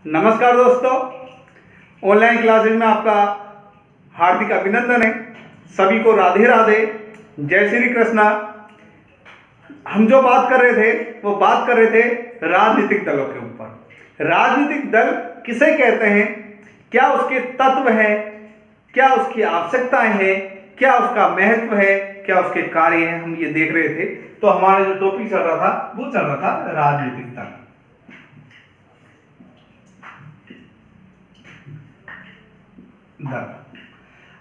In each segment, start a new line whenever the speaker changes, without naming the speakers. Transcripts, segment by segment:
नमस्कार दोस्तों, online classes में आपका हार्दिक अभिनंदन है। सभी को राधे राधे, जय श्री कृष्णा। हम जो बात कर रहे थे वो बात कर रहे थे राजनीतिक दलों के ऊपर। राजनीतिक दल किसे कहते हैं, क्या उसके तत्व हैं, क्या उसकी आवश्यकताएं हैं, क्या उसका महत्व है, क्या उसके कार्य हैं, हम ये देख रहे थे। तो हमारा जो टॉपिक चल रहा था वो चल रहा था राजनीतिक दल।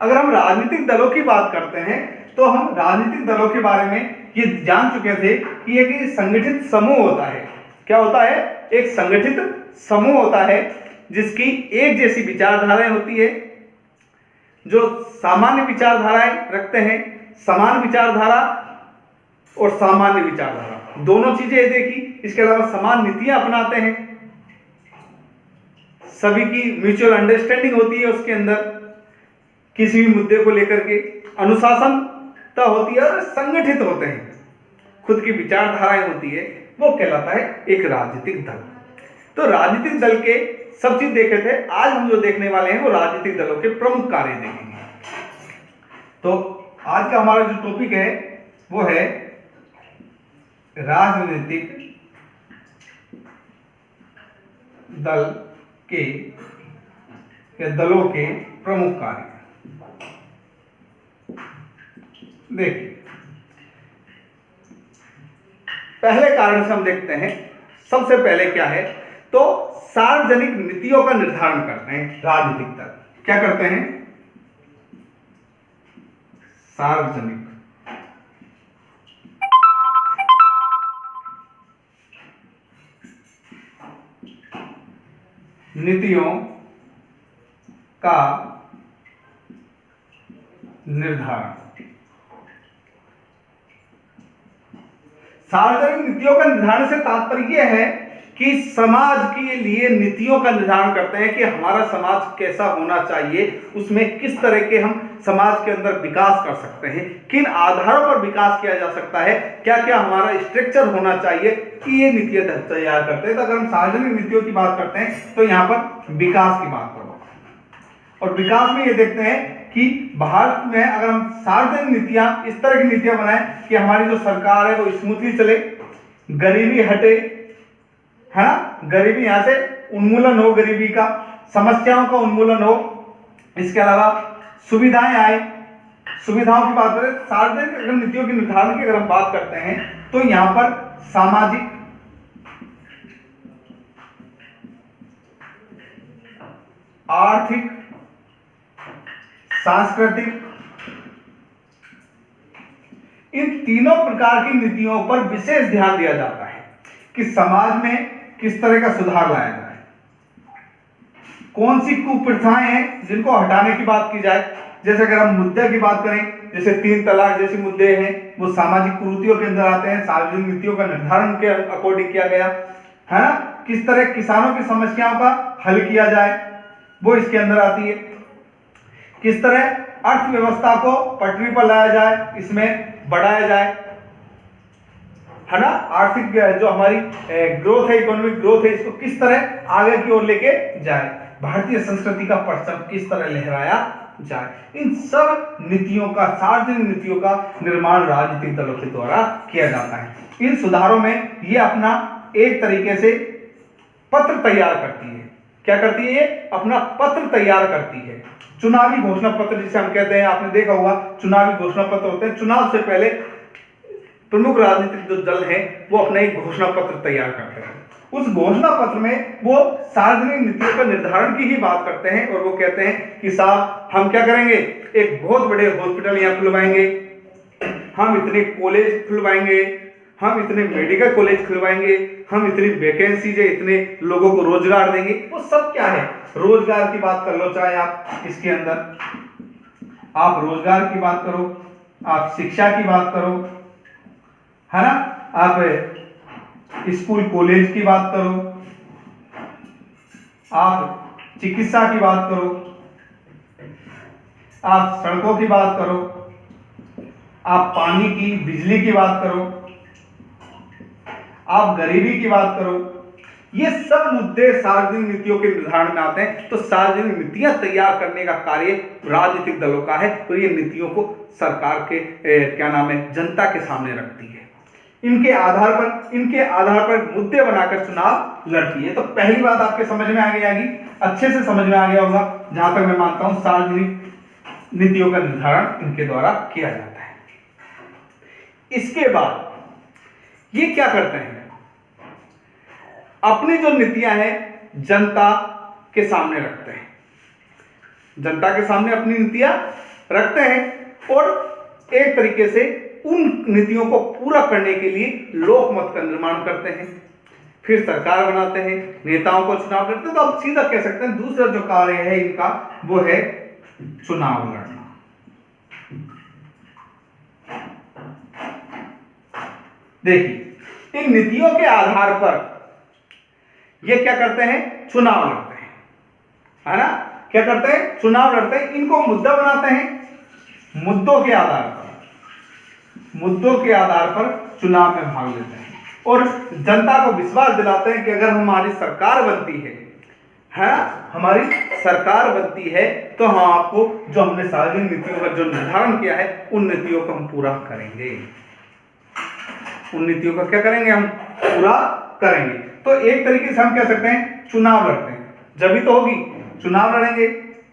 अगर हम राजनीतिक दलों की बात करते हैं तो हम राजनीतिक दलों के बारे में ये जान चुके थे कि एक संगठित समूह होता है। क्या होता है? एक संगठित समूह होता है जिसकी एक जैसी विचारधाराएं होती है, जो सामान्य विचारधाराएं रखते हैं। समान विचारधारा और सामान्य विचारधारा दोनों चीजें देखी। इसके अलावा समान नीतियां अपनाते हैं, सभी की म्यूचुअल अंडरस्टैंडिंग होती है, उसके अंदर किसी भी मुद्दे को लेकर के अनुशासनता होती है और संगठित होते हैं, खुद की विचारधाराएं होती है, वो कहलाता है एक राजनीतिक दल। तो राजनीतिक दल के सब चीज देखे थे। आज हम जो देखने वाले हैं वो राजनीतिक दलों के प्रमुख कार्य देखेंगे। तो आज का हमारा जो टॉपिक है वो है राजनीतिक दल के या दलों के प्रमुख कार्य। देखिए, पहले कारण से हम देखते हैं। सबसे पहले क्या है, तो सार्वजनिक नीतियों का निर्धारण करते हैं राजनीतिक दल। क्या करते हैं? सार्वजनिक नीतियों का निर्धारण। सार्वजनिक नीतियों का निर्धारण से तात्पर्य है कि समाज के लिए नीतियों का निर्धारण करते हैं कि हमारा समाज कैसा होना चाहिए, उसमें किस तरह के हम समाज के अंदर विकास कर सकते हैं, किन आधारों पर विकास किया जा सकता है, क्या क्या हमारा स्ट्रक्चर होना चाहिए, कि ये नीतियां तैयार करते हैं। तो अगर हम सार्वजनिक नीतियों की बात करते हैं तो यहाँ पर विकास की बात करो, और विकास में ये देखते हैं कि भारत में अगर हम सार्वजनिक नीतियां, इस तरह की नीतियां बनाएं कि हमारी जो सरकार है वो स्मूथली चले, गरीबी हटे, है ना, गरीबी यहां से उन्मूलन हो, गरीबी का, समस्याओं का उन्मूलन हो। इसके अलावा सुविधाएं आए, सुविधाओं की बात करें, सार्वजनिक नीतियों के निर्धारण की अगर हम बात करते हैं तो यहां पर सामाजिक, आर्थिक, सांस्कृतिक, इन तीनों प्रकार की नीतियों पर विशेष ध्यान दिया जाता है कि समाज में किस तरह का सुधार लाया जाए, कौन सी कुप्रथाएं हैं जिनको हटाने की बात की जाए। जैसे अगर हम मुद्दे की बात करें, जैसे 3 तलाक जैसे मुद्दे हैं, वो सामाजिक कुरीतियों के अंदर आते हैं। सार्वजनिक नीतियों का निर्धारण के अकॉर्डिंग किया गया है ना। किस तरह किसानों की समस्याओं का हल किया जाए, वो इसके अंदर आती है। किस तरह अर्थव्यवस्था को पटरी पर लाया जाए, इसमें बढ़ाया जाए, है ना। आर्थिक जो हमारी ग्रोथ है, इकोनॉमिक ग्रोथ है, इसको किस तरह आगे की ओर लेके जाए, भारतीय संस्कृति का परचम किस तरह लहराया जाए। इन सब नीतियों का, सार्वजनिक नीतियों का निर्माण राजनीतिक दलों के द्वारा किया जाता है। इन सुधारों में ये अपना एक तरीके से पत्र तैयार करती है। क्या करती है? ये अपना पत्र तैयार करती है, चुनावी घोषणा पत्र जिसे हम कहते हैं। आपने देखा होगा चुनावी घोषणा पत्र होते हैं। चुनाव से पहले प्रमुख राजनीतिक जो दल हैं वो अपना एक घोषणा पत्र तैयार करते हैं। उस घोषणा पत्र में वो सार्वजनिक नीतियों का निर्धारण की ही बात करते हैं, और वो कहते हैं कि साहब हम क्या करेंगे, एक बहुत बड़े हॉस्पिटल यहाँ खुलवाएंगे, हम इतने कॉलेज खुलवाएंगे, हम इतने मेडिकल कॉलेज खुलवाएंगे, हम इतनी वैकेंसीज है, इतने लोगों को रोजगार देंगे। वो सब क्या है? रोजगार की बात कर लो, चाहे आप इसके अंदर आप रोजगार की बात करो, आप शिक्षा की बात करो, है ना, आप स्कूल कॉलेज की बात करो, आप चिकित्सा की बात करो, आप सड़कों की बात करो, आप पानी की, बिजली की बात करो, आप गरीबी की बात करो, ये सब मुद्दे सार्वजनिक नीतियों के निर्धारण में आते हैं। तो सार्वजनिक नीतियां तैयार करने का कार्य राजनीतिक दलों का है और ये नीतियों को सरकार के क्या नाम है, जनता के सामने रखती है। इनके आधार पर मुद्दे बनाकर चुनाव लड़ती है। तो पहली बात आपके समझ में आ गई होगी, अच्छे से समझ में आ गया होगा, जहां तक मैं मानता हूं सार्वजनिक नीतियों का निर्धारण इनके द्वारा किया जाता है। इसके बाद ये क्या करते हैं, अपनी जो नीतियां हैं जनता के सामने रखते हैं, जनता के सामने अपनी नीतियां रखते हैं और एक तरीके से उन नीतियों को पूरा करने के लिए लोकमत का निर्माण करते हैं, फिर सरकार बनाते हैं, नेताओं को चुनाव लड़ते हैं। तो आप सीधा कह सकते हैं दूसरा जो कार्य है इनका वो है चुनाव लड़ना। देखिए इन नीतियों के आधार पर ये क्या करते हैं, चुनाव लड़ते हैं, है ना, क्या करते हैं, चुनाव लड़ते हैं। इनको मुद्दा बनाते हैं, मुद्दों के आधार पर चुनाव में भाग लेते हैं और जनता को विश्वास दिलाते हैं कि अगर हमारी सरकार बनती है हमारी सरकार बनती है तो हम आपको जो हमने सार्वजनिक नीतियों का जो निर्धारण किया है उन नीतियों को हम पूरा करेंगे, उन नीतियों का क्या करेंगे, हम पूरा करेंगे। तो एक तरीके से हम कह सकते हैं चुनाव लड़ते हैं, जब भी तो होगी चुनाव लड़ेंगे।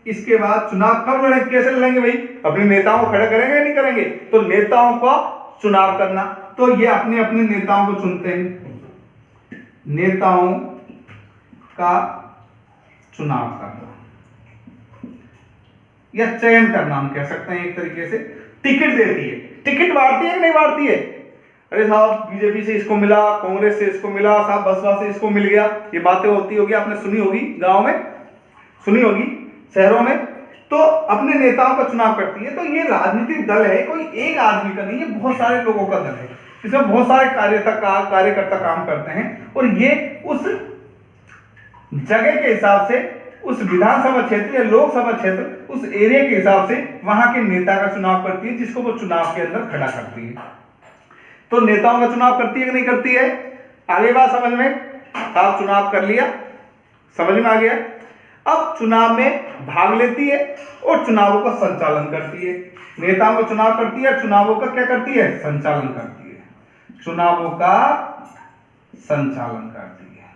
इसके बाद चुनाव कब लड़ेंगे, कैसे लड़ेंगे भाई, अपने नेताओं को खड़े करेंगे नहीं करेंगे, तो नेताओं का चुनाव करना। तो ये अपने अपने नेताओं को चुनते हैं, नेताओं का चुनाव करना या चयन करना हम कह सकते हैं। एक तरीके से टिकट देती है, टिकट बांटती है कि नहीं बांटती है, अरे साहब बीजेपी से इसको मिला, कांग्रेस से इसको मिला, साहब बसपा से इसको मिल गया, ये बातें होती होगी, आपने सुनी होगी, गांव में सुनी होगी, शहरों में। तो अपने नेताओं का चुनाव करती है। तो ये राजनीतिक दल है, कोई एक आदमी का नहीं, ये बहुत सारे लोगों का दल है, इसमें बहुत सारे कार्यकर्ता काम करते हैं और ये उस जगह के हिसाब से, उस विधानसभा क्षेत्र या लोकसभा क्षेत्र, उस एरिया के हिसाब से वहां के नेता का चुनाव करती है, जिसको वो चुनाव के अंदर खड़ा करती है। तो नेताओं का चुनाव करती है कि नहीं करती है, आगे बात समझ में, आप चुनाव कर लिया, समझ में आ गया। अब चुनाव में भाग लेती है और चुनावों का संचालन करती है, नेताओं का चुनाव करती है, चुनावों का क्या करती है, संचालन करती है, चुनावों का संचालन करती है।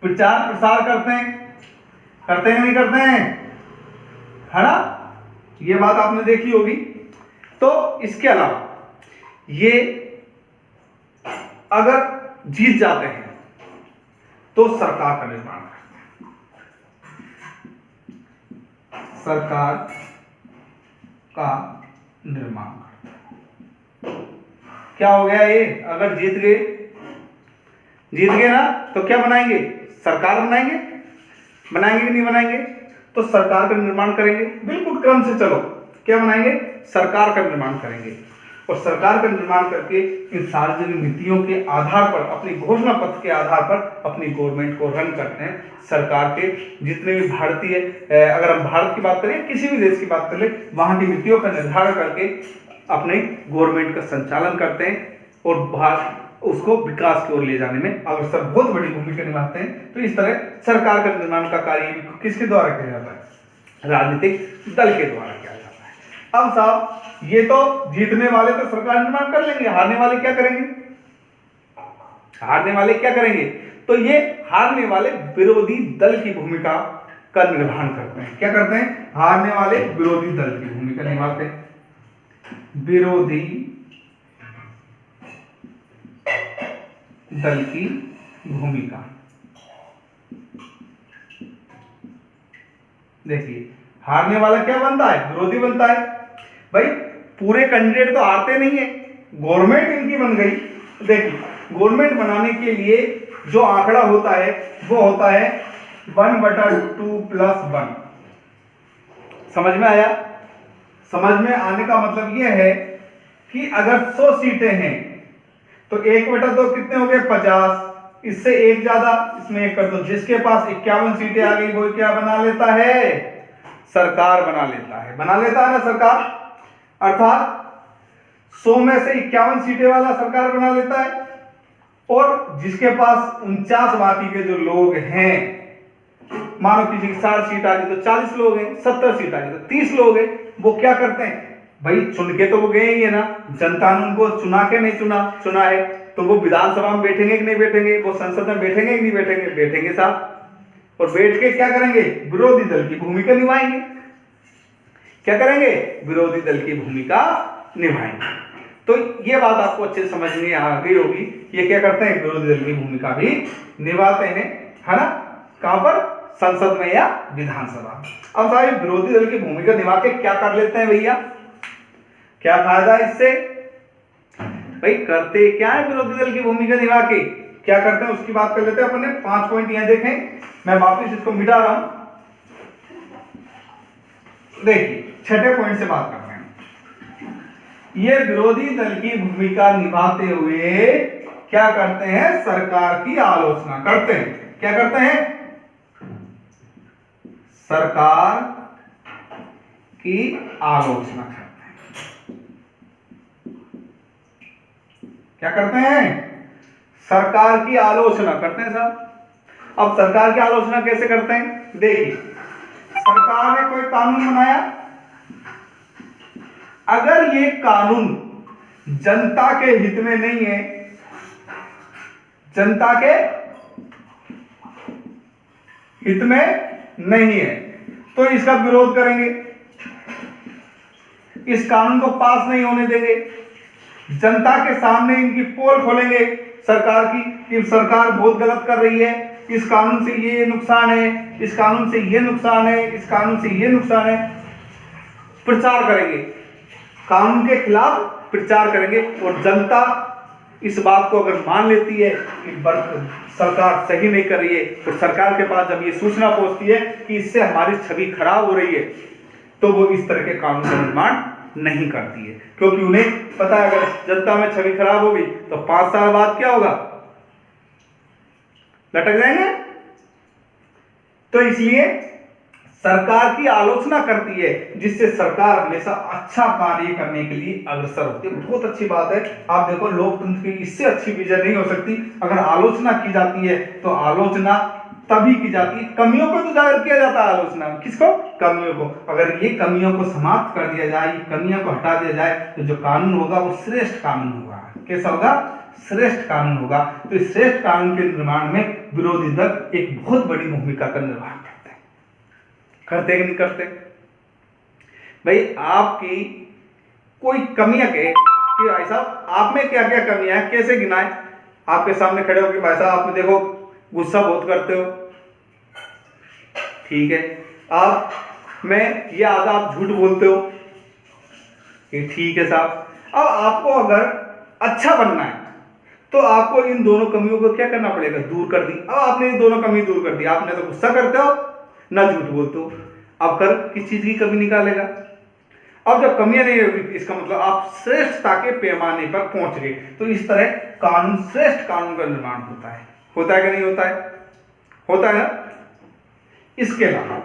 प्रचार प्रसार करते हैं नहीं करते हैं, है ना, ये बात आपने देखी होगी। तो इसके अलावा ये अगर जीत जाते हैं तो सरकार का निर्माण करते हैं, सरकार का निर्माण करते हैं। क्या हो गया ये, अगर जीत गए ना तो क्या बनाएंगे, सरकार बनाएंगे कि नहीं बनाएंगे, तो सरकार का निर्माण करेंगे। बिल्कुल क्रम से चलो, क्या बनाएंगे, सरकार का निर्माण करेंगे और सरकार का निर्माण करके इन सार्वजनिक नीतियों के आधार पर, अपनी घोषणा पत्र के आधार पर अपनी गवर्नमेंट को रन करते हैं। सरकार के जितने भी भारतीय, अगर हम भारत की बात करें, किसी भी देश की बात करें, वहां की नीतियों का निर्धारण करके अपने गवर्नमेंट का संचालन करते हैं और भारत उसको विकास की ओर ले जाने में अवसर बहुत बड़ी भूमिका निभाते हैं। तो इस तरह सरकार का निर्माण का कार्य किसके द्वारा किया जाता है, राजनीतिक दल के द्वारा किया जाता है। अब साहब ये तो जीतने वाले तो सरकार निर्माण कर लेंगे, हारने वाले क्या करेंगे, तो ये हारने वाले विरोधी दल की भूमिका का निर्वहन करते हैं। क्या करते हैं, हारने वाले विरोधी दल की भूमिका निभाते हैं, विरोधी दल की भूमिका। देखिए हारने वाला क्या बनता है, विरोधी बनता है। भाई पूरे कैंडिडेट तो हारते नहीं है, गवर्नमेंट इनकी बन गई। देखिए गवर्नमेंट बनाने के लिए जो आंकड़ा होता है वो होता है 1/2+1। समझ में आया, समझ में आने का मतलब यह है कि अगर 100 सीटें हैं तो 1/2 कितने हो गए, 50। इससे एक ज्यादा, इसमें एक कर दो, जिसके पास 51 सीटें आ गई वो क्या बना लेता है, सरकार बना लेता है ना सरकार। अर्थात 100 में से 51 सीटें वाला सरकार बना लेता है और जिसके पास 49 बाकी के जो लोग हैं, मानो किसी की 60 सीट आ गई तो 40 लोग हैं, 70 सीट आ गई तो 30 लोग हैं, वो क्या करते हैं भाई, चुन के तो वो गए ही है ना, जनता ने उनको चुना के नहीं चुना है, तो वो विधानसभा में बैठेंगे कि नहीं बैठेंगे, वो संसद में बैठेंगे कि नहीं बैठेंगे, बैठेंगे साहब। और बैठ के क्या करेंगे, विरोधी दल की भूमिका निभाएंगे। क्या करेंगे, विरोधी दल की भूमिका निभाएंगे। तो ये बात आपको अच्छे से समझ में आ गई होगी, ये क्या करते हैं, विरोधी दल की भूमिका भी निभाते हैं, है ना, कहां पर, संसद में या विधानसभा। अब साहब विरोधी दल की भूमिका निभा के क्या कर लेते हैं भैया, क्या फायदा इससे भाई, करते क्या है विरोधी दल की भूमिका निभा के, क्या करते हैं उसकी बात कर लेते हैं। अपने 5 पॉइंट यहां देखें, मैं वापिस इसको मिटा रहा हूं। देखिए 6ठे पॉइंट से बात करते हैं। ये विरोधी दल की भूमिका निभाते हुए क्या करते हैं, सरकार की आलोचना करते हैं। क्या करते हैं, सरकार की आलोचना करते हैं। क्या करते हैं, सरकार की आलोचना करते हैं साहब। अब सरकार की आलोचना कैसे करते हैं, देखिए सरकार ने कोई कानून बनाया, अगर ये कानून जनता के हित में नहीं है, जनता के हित में नहीं है, तो इसका विरोध करेंगे, इस कानून को पास नहीं होने देंगे, जनता के सामने इनकी पोल खोलेंगे सरकार की कि सरकार बहुत गलत कर रही है, इस कानून से ये नुकसान है, इस कानून से ये नुकसान है, इस कानून से ये नुकसान है, प्रचार करेंगे, कानून के खिलाफ प्रचार करेंगे। और जनता इस बात को अगर मान लेती है कि सरकार सही नहीं कर रही है, तो सरकार के पास जब ये सूचना पहुंचती है कि इससे हमारी छवि खराब हो रही है, तो वो इस तरह के कानून का निर्माण नहीं करती है, क्योंकि उन्हें पता है अगर जनता में छवि खराब होगी तो 5 साल बाद क्या होगा, लटक जाएंगे। तो इसलिए सरकार की आलोचना करती है, जिससे सरकार हमेशा अच्छा कार्य करने के लिए अग्रसर होती है। बहुत अच्छी बात है, आप देखो लोकतंत्र की इससे अच्छी विजय नहीं हो सकती। अगर आलोचना की जाती है तो आलोचना तभी की जाती है, कमियों को तो जाहिर किया जाता है आलोचना में, किसको, कमियों को। अगर ये कमियों को समाप्त कर दिया जाए, ये कमियों को हटा दिया जाए, तो जो कानून होगा वो श्रेष्ठ कानून होगा। कैसा होगा, श्रेष्ठ कानून होगा। तो इस श्रेष्ठ कानून के निर्माण में विरोधी दल एक बहुत बड़ी भूमिका का निर्वाह करते हैं। करते कि नहीं करते भाई, आपकी कोई कमियां कहे कि भाई साहब आप में क्या क्या कमियां हैं, कैसे गिनाएं, आपके सामने खड़े हो कि भाई साहब आपने देखो गुस्सा बहुत करते हो, ठीक है, आप में ये आधा आप झूठ बोलते हो, ये ठीक है साहब। अब आपको अगर अच्छा बनना है तो आपको इन दोनों कमियों को क्या करना पड़ेगा, दूर कर दी। अब आपने ये दोनों कमी दूर कर दी, आपने तो गुस्सा करते हो ना झूठ बोलते हो, अब कर किस चीज की कमी निकालेगा। अब जब कमियां नहीं होगी, इसका मतलब आप श्रेष्ठता के पैमाने पर पहुंच गए। तो इस तरह कानून, श्रेष्ठ कानून का निर्माण होता है कि नहीं होता है, होता है ना। इसके अलावा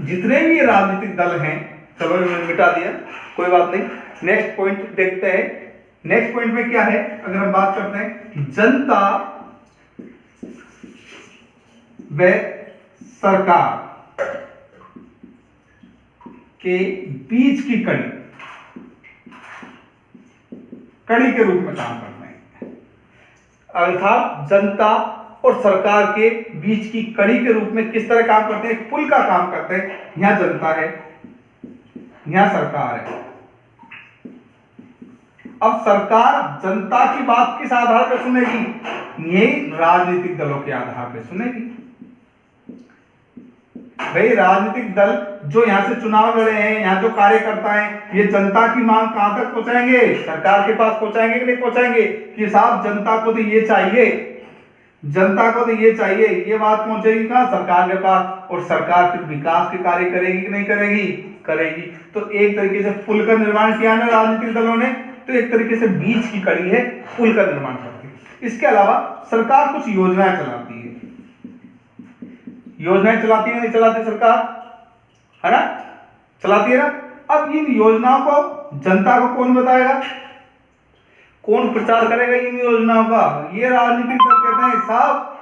जितने भी राजनीतिक दल हैं, चलो मैंने मिटा दिया, कोई बात नहीं, नेक्स्ट पॉइंट देखते हैं। नेक्स्ट पॉइंट में क्या है, अगर हम बात करते हैं जनता व सरकार के बीच की कड़ी के रूप में काम करते हैं, अर्थात जनता और सरकार के बीच की कड़ी के रूप में किस तरह काम करते हैं, पुल का काम करते हैं। यहां जनता है, यहां सरकार है। अब सरकार जनता की बात किस आधार पर सुनेगी, यही राजनीतिक दलों के आधार पर सुनेगी। भाई राजनीतिक दल जो यहां से चुनाव लड़े हैं, यहां जो कार्यकर्ता हैं, ये जनता की मांग कहां तक पहुंचाएंगे, सरकार के पास पहुंचाएंगे कि नहीं पहुंचाएंगे, कि साहब जनता को तो ये चाहिए, जनता को तो ये चाहिए, ये बात पहुंचेगी कहां, सरकार के पास। और सरकार फिर विकास के कार्य करेगी कि नहीं करेगी, करेगी। तो एक तरीके से पुल का निर्माण किया ना राजनीतिक दलों ने, तो एक तरीके से बीच की कड़ी है, पुल का निर्माण करती है। इसके अलावा सरकार कुछ योजनाएं चलाती है, योजनाएं चलाती है नहीं चलाती सरकार, है ना, चलाती है ना। अब इन योजनाओं को जनता को कौन बताएगा, कौन प्रचार करेगा इन योजनाओं का? ये राजनीतिक दल कहते हैं साहब,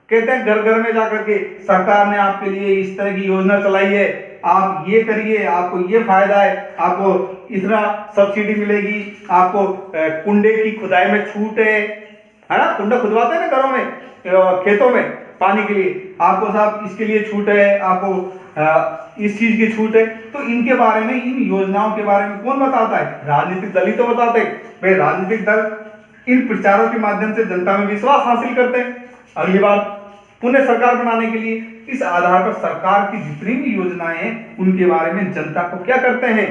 कहते हैं घर घर में जाकर के सरकार ने आपके लिए इस तरह की योजना चलाई है, आप ये करिए, आपको ये फायदा है, आपको इतना सब्सिडी मिलेगी, आपको कुंडे की खुदाई में छूट है ना, कुंडा खुदवाते हैं ना घरों में, खेतों में पानी के लिए, आपको साहब इसके लिए छूट है, आपको इस चीज की छूट है। तो इनके बारे में, इन योजनाओं के बारे में कौन बताता है? राजनीतिक दल ही तो बताते हैं। भाई राजनीतिक दल इन प्रचारों के माध्यम से जनता में विश्वास हासिल करते हैं। अगली बार पुनः सरकार बनाने के लिए इस आधार पर सरकार की जितनी भी योजनाएं हैं उनके बारे में जनता को क्या करते हैं?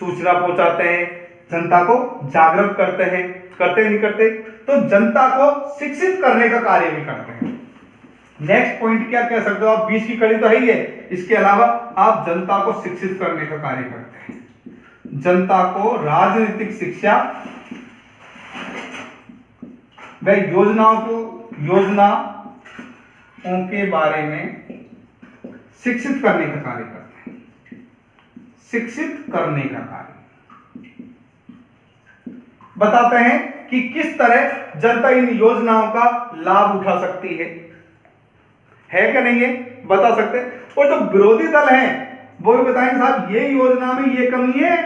सूचना पहुंचाते हैं, जनता को जागरूक करते हैं, करते नहीं करते? तो जनता को शिक्षित करने का कार्य भी करते हैं। नेक्स्ट पॉइंट क्या कह सकते हो आप? 20 की कड़ी तो है ही है, इसके अलावा आप जनता को शिक्षित करने का कार्य करते हैं। जनता को राजनीतिक शिक्षा व योजनाओं के बारे में शिक्षित करने का कार्य करते हैं। शिक्षित करने का कार्य बताते हैं कि किस तरह जनता इन योजनाओं का लाभ उठा सकती है क्या नहीं है? बता सकते हैं। और जो विरोधी दल हैं वो भी बताएंगे साहब ये योजना में ये कमी है,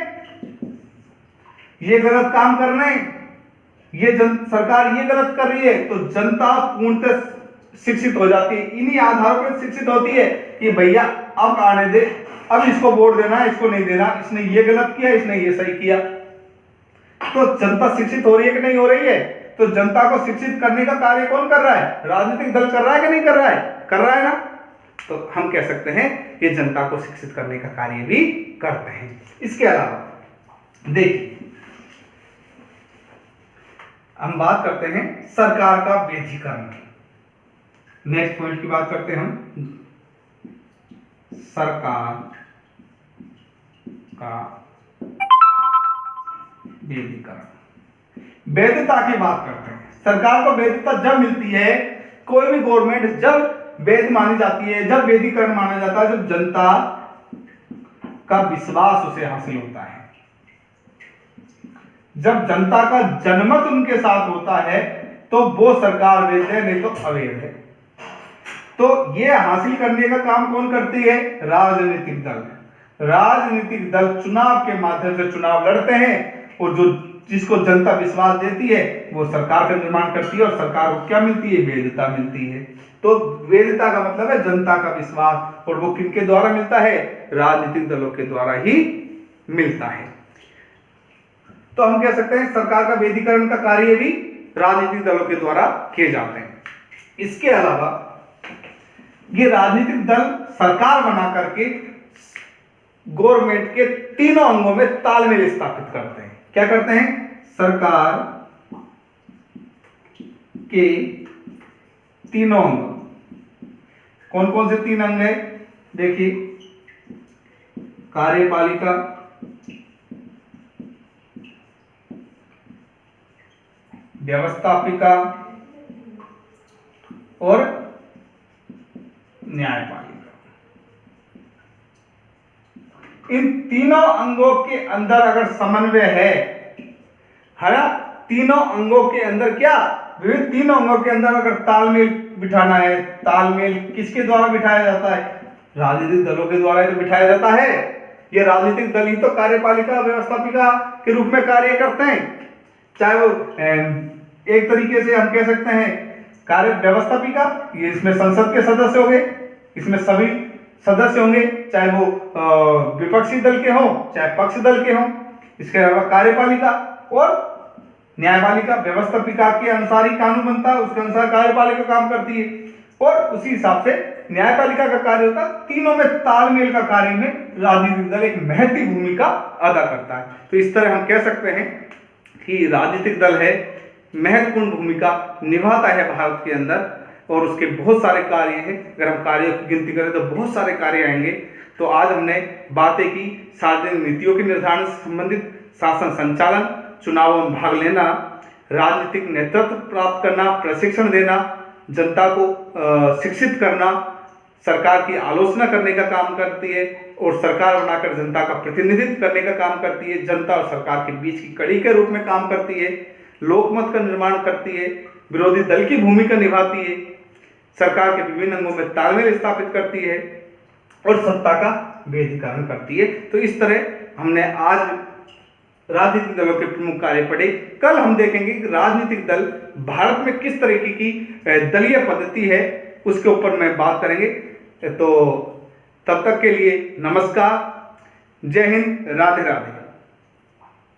ये गलत काम कर रहे हैं, ये सरकार ये गलत कर रही है। तो जनता पूर्णतः शिक्षित हो जाती है, इन्हीं आधारों पर शिक्षित होती है कि भैया अब आने दे, अब इसको वोट देना है, इसको नहीं देना, इसने ये गलत किया, इसने ये सही किया। तो जनता शिक्षित हो रही है कि नहीं हो रही है? तो जनता को शिक्षित करने का कार्य कौन कर रहा है? राजनीतिक दल कर रहा है कि नहीं कर रहा है? कर रहा है ना। तो हम कह सकते हैं ये जनता को शिक्षित करने का कार्य भी करते हैं। इसके अलावा देखिए हम बात करते हैं सरकार का विकेंद्रीकरण की। नेक्स्ट पॉइंट की बात करते हैं हम, सरकार का विकेंद्रीकरण। वैधता की बात करते हैं। सरकार को वैधता जब मिलती है, कोई भी गवर्नमेंट जब वैध मानी जाती है, जब वैधीकरण माना जाता है, जब जनता का विश्वास उसे हासिल होता है, जब जनता का जनमत उनके साथ होता है, तो वो सरकार वैध है, नहीं तो अवैध है। तो ये हासिल करने का काम कौन करती है? राजनीतिक दल। राजनीतिक दल चुनाव के माध्यम से चुनाव लड़ते हैं और जो जिसको जनता विश्वास देती है वो सरकार का निर्माण करती है, और सरकार को क्या मिलती है? वैधता मिलती है। तो वैधता का मतलब है जनता का विश्वास, और वो किनके द्वारा मिलता है? राजनीतिक दलों के द्वारा ही मिलता है। तो हम कह सकते हैं सरकार का वैधीकरण का कार्य भी राजनीतिक दलों के द्वारा किए जाते हैं। इसके अलावा ये राजनीतिक दल सरकार बना करके गवर्नमेंट के तीनों अंगों में तालमेल स्थापित करते हैं। क्या करते हैं? सरकार के तीनों अंग। कौन कौन से तीन अंग है? देखिए, कार्यपालिका, व्यवस्थापिका और न्यायपालिका। इन तीनों अंगों के अंदर अगर समन्वय है ना, तीनों अंगों के अंदर क्या, विभिन्न तीनों अंगों के अंदर अगर तालमेल बिठाना है, तालमेल किसके द्वारा बिठाया जाता है? राजनीतिक दलों के द्वारा ही तो बिठाया जाता है। ये राजनीतिक दल ही तो कार्यपालिका व्यवस्थापिका के रूप में कार्य करते हैं। चाहे वो एक तरीके से हम कह सकते हैं कार्य व्यवस्थापिका, ये इसमें संसद के सदस्य होंगे, इसमें सभी सदस्य होंगे, चाहे वो विपक्षी दल के हों चाहे पक्ष दल के हों। इसके अलावा कार्यपालिका और न्यायपालिका, व्यवस्थापिका के अनुसार ही कानून बनता है, उसके अनुसार कार्यपालिका काम करती है, और उसी हिसाब से न्यायपालिका का कार्य होता है। तीनों में तालमेल का कार्य में राजनीतिक दल एक महत्वपूर्ण भूमिका अदा करता है। तो इस तरह हम कह सकते हैं कि राजनीतिक दल है, महत्वपूर्ण भूमिका निभाता है भारत के अंदर, और उसके बहुत सारे कार्य हैं। अगर हम कार्यों की गिनती करें तो बहुत सारे कार्य आएंगे। तो आज हमने बातें की सार्वजनिक नीतियों के निर्धारण से संबंधित, शासन संचालन, चुनावों में भाग लेना, राजनीतिक नेतृत्व प्राप्त करना, प्रशिक्षण देना, जनता को शिक्षित करना, सरकार की आलोचना करने का काम करती है और सरकार बनाकर जनता का प्रतिनिधित्व करने का काम करती है, जनता और सरकार के बीच की कड़ी के रूप में काम करती है, लोकमत का निर्माण करती है, विरोधी दल की भूमिका निभाती है, सरकार के विभिन्न अंगों में तालमेल स्थापित करती है और सत्ता का विकेंद्रीकरण करती है। तो इस तरह हमने आज राजनीतिक दलों के प्रमुख कार्य पढ़े। कल हम देखेंगे कि राजनीतिक दल भारत में किस तरीके की दलीय पद्धति है, उसके ऊपर मैं बात करेंगे। तो तब तक के लिए नमस्कार, जय हिंद, राधे राधे।